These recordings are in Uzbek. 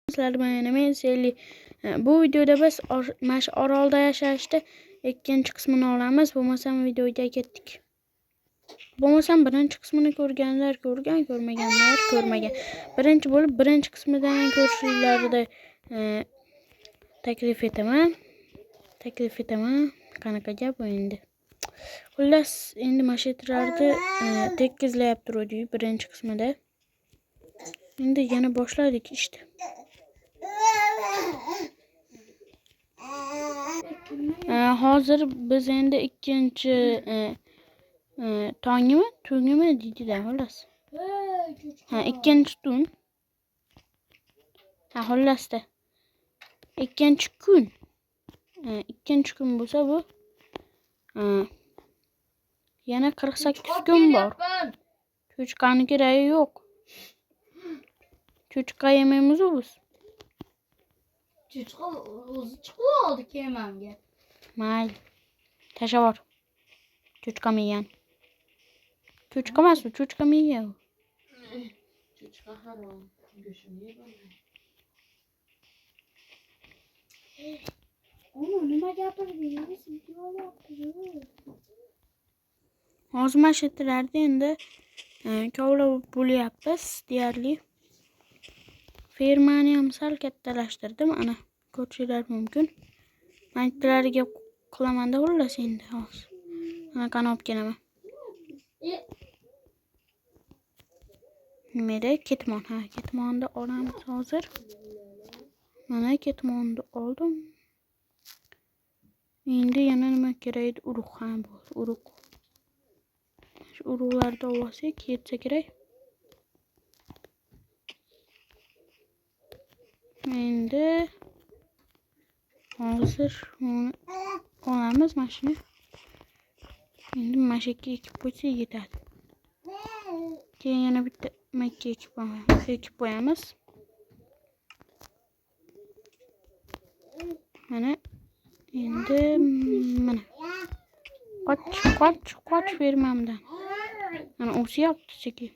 Sizlar bilan men Selli. Bu videoda biz mana shu orolda yashashda ikkinchi qismini olamiz. Bo'lmasam videoga ketdik. Bo'lmasam birinchi qismini ko'rganlar ko'rgan, ko'rmaganlar ko'rmagan. Birinchi bo'lib birinchi qismidan ko'rishlarini taklif etaman. Qanaqa gap endi. Xullas, endi mashinlarni tekizlayib turdik birinchi qismida. Endi yana boshladik işte. Hozir biz endi ikkinchi tungimi deydi-da, xullas. Ikkinchi tun. Xullasda. Ikkinchi kun. Ikkinchi kun bo'lsa bu yana 48 kun bor. Cho'chqani keragi yo'q. Cho'chqa yemaymiz biz. Cho'chqa o'zi chiqib oldi kemamga. Mayli. Tashavor. Cho'chqa yegan. Cho'chqa emas, cho'chqa yegan. Cho'chqa harom. Go'shtini yeyman. Nima gapirdingiz? Hozir mashinlarni endi kovlab bo'lyapmiz deyarli. Fermani ham sal kattalashtirdim, ana ko'rishingiz mumkin. Mantlariga qilamanda xullas endi hozir. Ana qani olib kelaman. Nimada ketmon? Ketmonni olamiz hozir. Mana ketmonni oldim. Endi yana nima kerak? Urug' ham bor, urug'. Shu urug'larni olsak, yetsa kerak. Endi hozir olamiz mashina. Endi mashinaga ekib qo'ysa yetadi. Keyin yana bitta makka ekib qo'yamiz. Mana endi mana qoch fermamdan. Mana o'syapti sekin.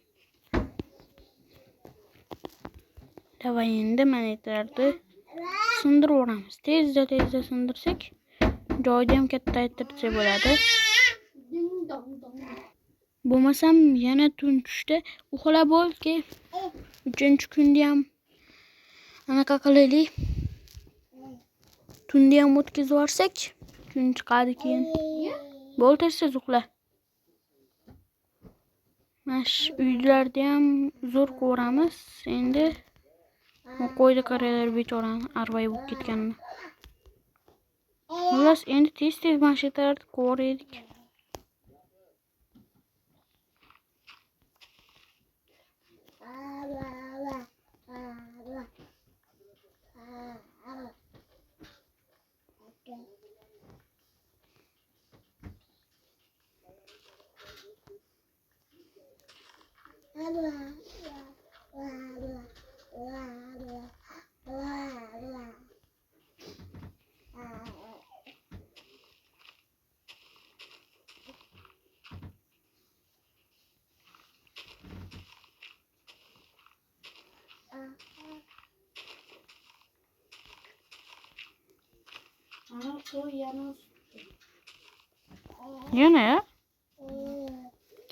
Davay endi manetlarni sindirib olamiz. Tezda sindirsak, joyni ham kattaytirsa bo'ladi. Bo'lmasam yana tun tushda uxlab olki, 3-kunda ham anaqa qilaylik. Tunda ham o'tkazib yuborsak, kun chiqadi keyin. Bo'ltirsiz uxla. Mash uylarni ham zo'r ko'ramiz. Endi qo'ydi qaralar bechorani arvoy bo'lib ketganini. Xullas, endi tez mashinlarni ko'raylik. Yana ya?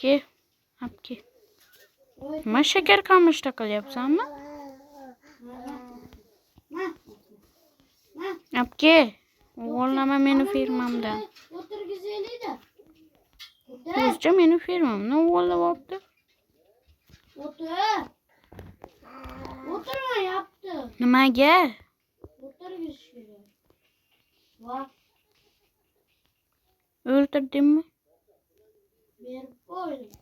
Ke, apke. Nima shakar qamishda qilyapsanmi? Apke, o'g'irlama meni fermamdan. O'tirgizaylik-da. O'zcha meni fermamni o'g'irlab olibdi. O'tirmayapti. Nimaga? O'tirgiz kerak. Va O'ldirdingmi? berib qo'ying.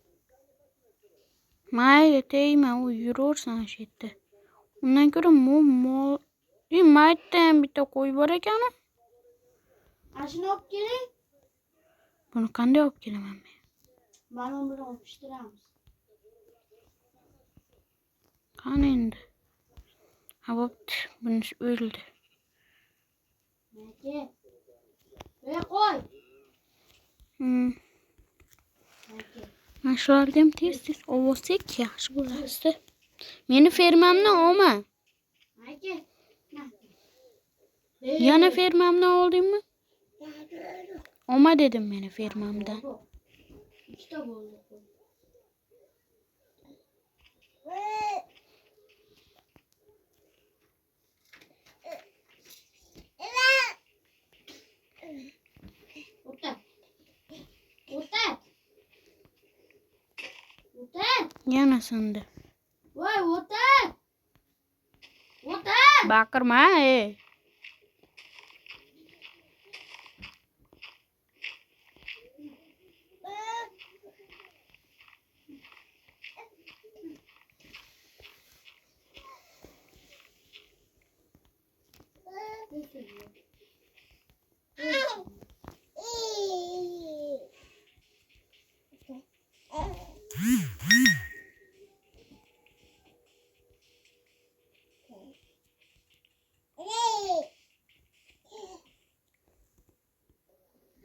Mayli, tegma, u yuraversin shu yerda. Undan ko'ra mol maytdan bitta qo'y bor ekan. Ashuni olib keling. Buni qanday olib kelaman men? Mana buni olib pishiramiz. Qani endi? Ha, bo'pti, bunisi o'ldi. Nega? Qo'y. Mana shularni ham tez olsak yaxshi bo'lardi. Meni fermamni olma. Aka. Yana fermamdan oldingmi? Olma dedim meni fermamdan. İkide bo'ldi. O'ta. O'ta. O'ta. Yana sindi. Voy, o'ta. O'ta. Baqirma,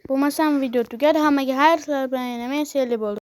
Bo'lmasam video tugadi. Hammaga xayr-salom bilan yana men Seli bo'ldim.